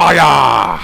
Hiya!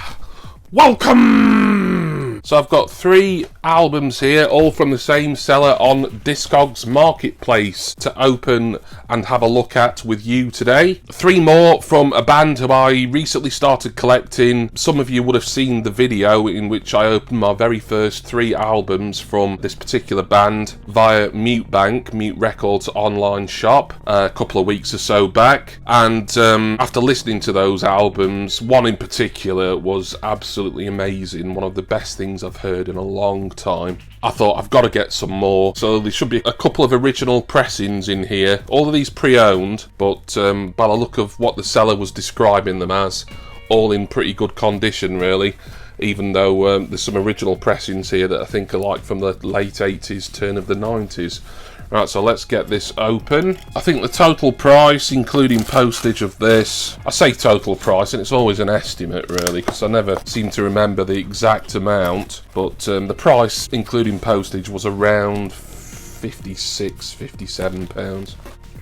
Welcome! So I've got 3 albums here, all from the same seller on Discogs Marketplace to open and have a look at with you today. 3 more from a band who I recently started collecting. Some of you would have seen the video in which I opened my very first 3 albums from this particular band via Mute Records online shop, a couple of weeks or so back. And after listening to those albums, one in particular was absolutely amazing, one of the best things I've heard in a long time. I thought I've got to get some more, so there should be a couple of original pressings in here. All of these pre-owned, but by the look of what the seller was describing them as, all in pretty good condition really, even though there's some original pressings here that I think are like from the late 80s, turn of the 90s. Right, so let's get this open. I think the total price, including postage of this, I say total price, and it's always an estimate really, because I never seem to remember the exact amount, but the price, including postage, was around £56–57.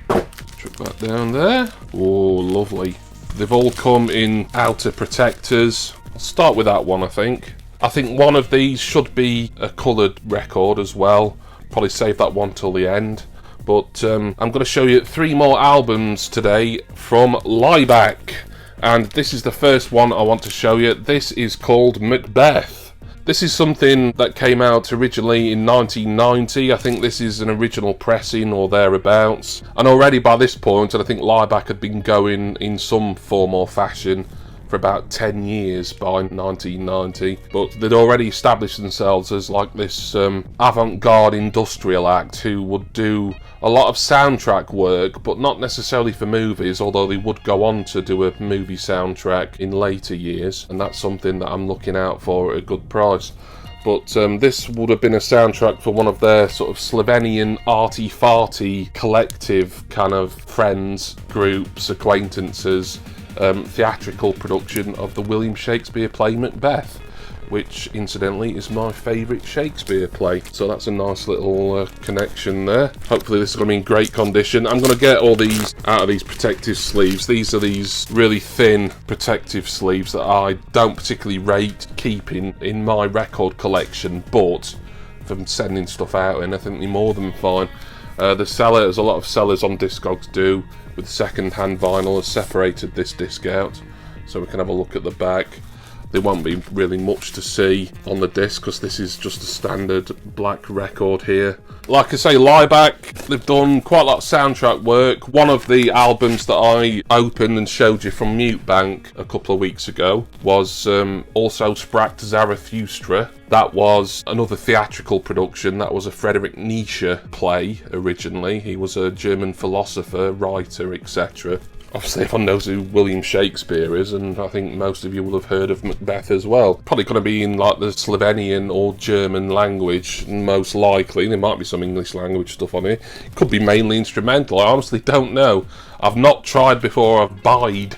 Chuck that down there. Oh, lovely. They've all come in outer protectors. I'll start with that one, I think. I think one of these should be a coloured record as well. Probably save that one till the end, but I'm going to show you 3 more albums today from Laibach, and this is the first one I want to show you. This is called Macbeth. This is something that came out originally in 1990. I think this is an original pressing or thereabouts, and already by this point I think Laibach had been going in some form or fashion for about 10 years by 1990, but they'd already established themselves as like this avant-garde industrial act who would do a lot of soundtrack work, but not necessarily for movies, although they would go on to do a movie soundtrack in later years, and that's something that I'm looking out for at a good price. But this would have been a soundtrack for one of their sort of Slovenian arty-farty collective kind of friends, groups, acquaintances, theatrical production of the William Shakespeare play Macbeth, which incidentally is my favourite Shakespeare play, so that's a nice little connection there. Hopefully this is going to be in great condition. I'm going to get all these out of these protective sleeves. These are these really thin protective sleeves that I don't particularly rate keeping in my record collection, but from sending stuff out in, I think they're more than fine. The seller, as a lot of sellers on Discogs do, with second-hand vinyl, has separated this disc out, so we can have a look at the back. There won't be really much to see on the disc because this is just a standard black record here. Like I say, Laibach, they've done quite a lot of soundtrack work. One of the albums that I opened and showed you from Mute a couple of weeks ago was also Sprach Zarathustra. That was another theatrical production. That was a Friedrich Nietzsche play originally. He was a German philosopher, writer, etc. Obviously everyone knows who William Shakespeare is, and I think most of you will have heard of Macbeth as well. Probably going to be in like the Slovenian or German language, most likely. There might be some English language stuff on here. It could be mainly instrumental, I honestly don't know. I've not tried before I've bought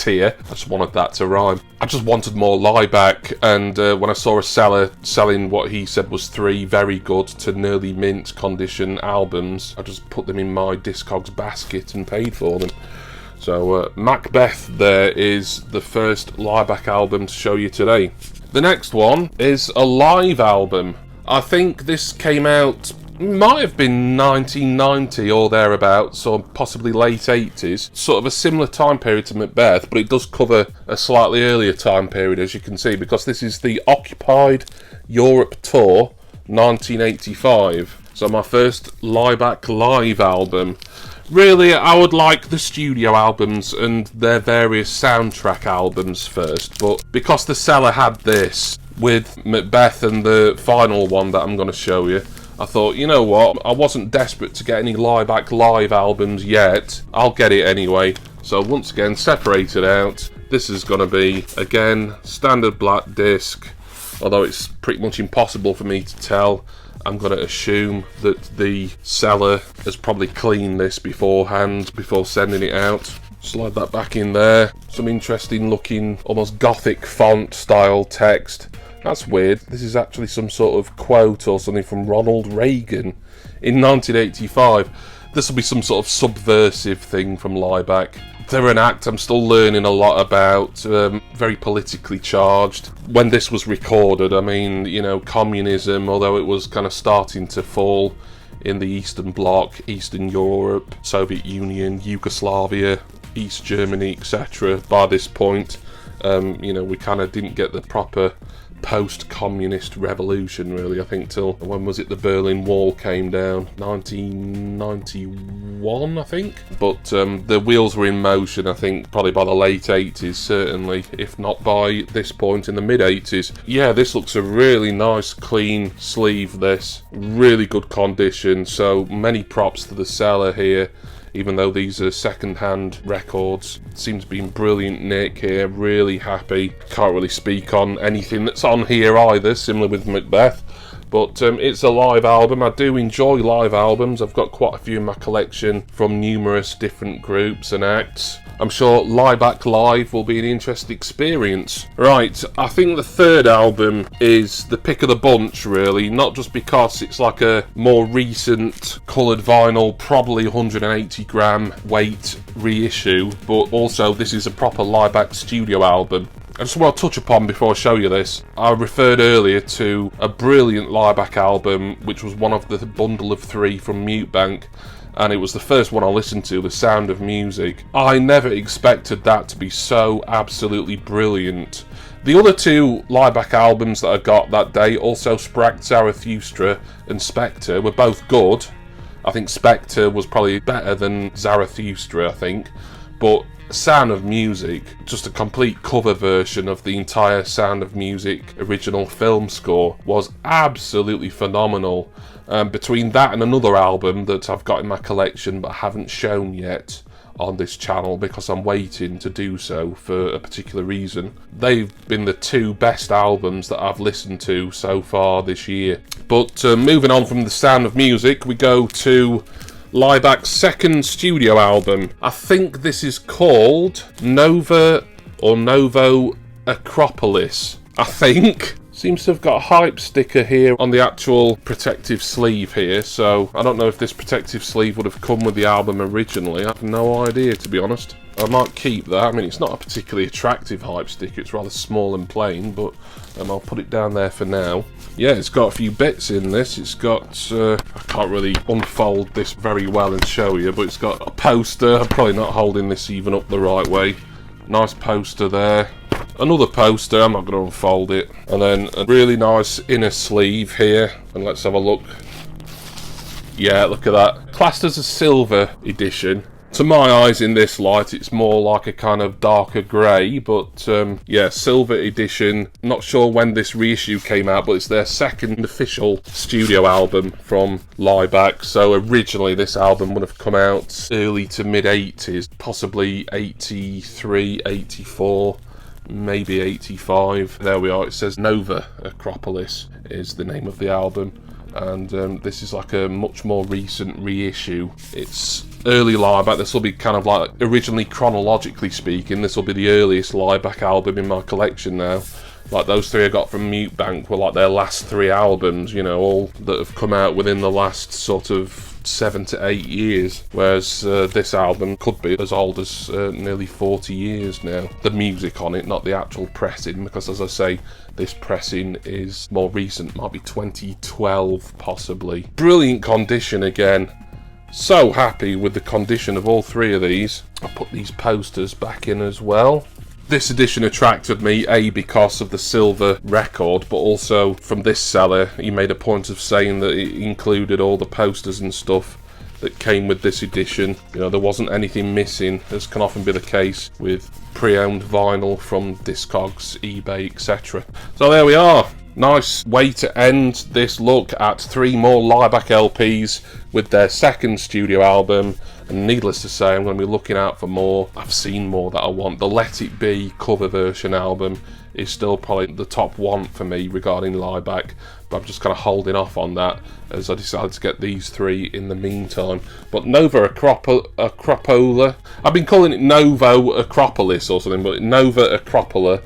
here. I just wanted that to rhyme. I just wanted more Laibach, and when I saw a seller selling what he said was 3 very good to nearly mint condition albums, I just put them in my Discogs basket and paid for them. So Macbeth there is the first Laibach album to show you today. The next one is a live album. I think this came out, might have been 1990 or thereabouts, or possibly late 80s. Sort of a similar time period to Macbeth, but it does cover a slightly earlier time period, as you can see, because this is the Occupied Europe Tour 1985. So my first Laibach live album. Really, I would like the studio albums and their various soundtrack albums first, but because the seller had this with Macbeth and the final one that I'm going to show you, I thought, you know what, I wasn't desperate to get any Laibach live albums yet. I'll get it anyway. So once again, separated out. This is going to be, again, standard black disc, although it's pretty much impossible for me to tell. I'm going to assume that the seller has probably cleaned this beforehand, before sending it out. Slide that back in there. Some interesting looking, almost gothic font style text. That's weird. This is actually some sort of quote or something from Ronald Reagan in 1985. This will be some sort of subversive thing from Laibach. They're an act I'm still learning a lot about, very politically charged. When this was recorded, I mean, you know, communism, although it was kind of starting to fall in the Eastern Bloc, Eastern Europe, Soviet Union, Yugoslavia, East Germany, etc. By this point, you know, we kind of didn't get the proper post-communist revolution, really, I think, till, when was it, the Berlin Wall came down? 1991, I think. But the wheels were in motion, I think, probably by the late 80s, certainly, if not by this point in the mid-80s. Yeah, this looks a really nice, clean sleeve, this. Really good condition, so many props to the seller here. Even though these are second-hand records, seems to be in brilliant nick here, really happy. Can't really speak on anything that's on here either, similar with Macbeth. But it's a live album. I do enjoy live albums. I've got quite a few in my collection from numerous different groups and acts. I'm sure Laibach Live will be an interesting experience. Right, I think the third album is the pick of the bunch, really. Not just because it's like a more recent coloured vinyl, probably 180 gram weight reissue, but also this is a proper Laibach studio album. I just want to touch upon, before I show you this, I referred earlier to a brilliant Laibach album, which was one of the bundle of 3 from Mute Bank, and it was the first one I listened to, The Sound of Music. I never expected that to be so absolutely brilliant. The other 2 Laibach albums that I got that day, also Spracht, Zarathustra and Spectre, were both good. I think Spectre was probably better than Zarathustra, I think, but Sound of Music, just a complete cover version of the entire Sound of Music original film score, was absolutely phenomenal. Between that and another album that I've got in my collection but haven't shown yet on this channel because I'm waiting to do so for a particular reason, they've been the 2 best albums that I've listened to so far this year. But moving on from the Sound of Music, we go to Laibach's second studio album. I think this is called Nova or Novo Acropolis, I think. Seems to have got a hype sticker here on the actual protective sleeve here, so I don't know if this protective sleeve would have come with the album originally. I have no idea, to be honest. I might keep that. I mean, it's not a particularly attractive hype sticker, it's rather small and plain, but I'll put it down there for now. Yeah, it's got a few bits in this. It's got, I can't really unfold this very well and show you, but it's got a poster. I'm probably not holding this even up the right way. Nice poster there. Another poster, I'm not going to unfold it. And then a really nice inner sleeve here. And let's have a look. Yeah, look at that. Classed as a silver edition. To my eyes, in this light, it's more like a kind of darker grey, but yeah, silver edition. Not sure when this reissue came out, but it's their second official studio album from Laibach. So originally this album would have come out early to mid-80s, possibly 83, 84, maybe 85. There we are, it says Nova Acropolis is the name of the album. And this is like a much more recent reissue. It's early Laibach. This will be kind of like, originally chronologically speaking, this will be the earliest Laibach album in my collection now. Like those 3 I got from Mute Bank were like their last 3 albums, you know, all that have come out within the last sort of 7 to 8 years, whereas this album could be as old as nearly 40 years now. The music on it, not the actual pressing, because as I say, this pressing is more recent, might be 2012 possibly. Brilliant condition again. So happy with the condition of all 3 of these. I'll put these posters back in as well. This edition attracted me, A, because of the silver record, but also from this seller, he made a point of saying that it included all the posters and stuff that came with this edition. You know, there wasn't anything missing, as can often be the case with pre-owned vinyl from Discogs, eBay, etc. So there we are. Nice way to end this look at 3 more Laibach LPs with their second studio album. And needless to say, I'm going to be looking out for more. I've seen more that I want. The Let It Be cover version album is still probably the top 1 for me regarding Laibach, but I'm just kind of holding off on that as I decided to get these 3 in the meantime. But Nova Acropola, I've been calling it Novo Acropolis or something, but Nova Acropola.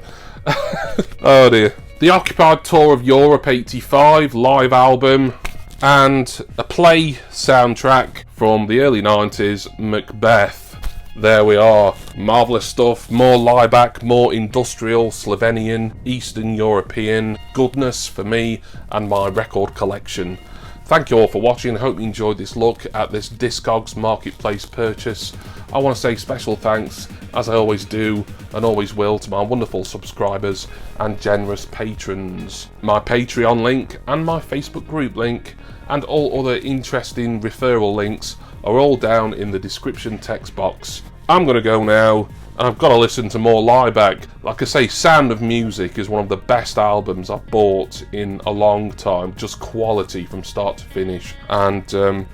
Oh dear. The Occupied Tour of Europe 85 live album, and a play soundtrack from the early 90s, Macbeth. there we are. Marvellous stuff. More Laibach, more industrial, Slovenian, Eastern European goodness for me and my record collection. Thank you all for watching. I hope you enjoyed this look at this Discogs Marketplace purchase. I want to say special thanks, as I always do and always will, to my wonderful subscribers and generous patrons. My Patreon link and my Facebook group link and all other interesting referral links are all down in the description text box. I'm going to go now, and I've got to listen to more Laibach. Like I say, Sound of Music is one of the best albums I've bought in a long time. Just quality from start to finish. And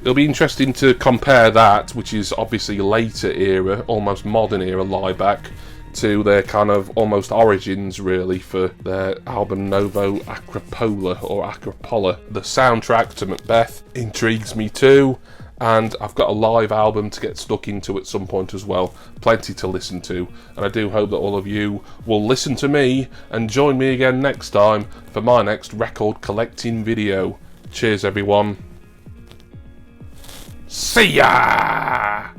it'll be interesting to compare that, which is obviously later era, almost modern era Laibach, to their kind of almost origins, really, for their album Novo Acropola, or Acropola. The soundtrack to Macbeth intrigues me too. And I've got a live album to get stuck into at some point as well. Plenty to listen to. And I do hope that all of you will listen to me and join me again next time for my next record collecting video. Cheers, everyone. See ya!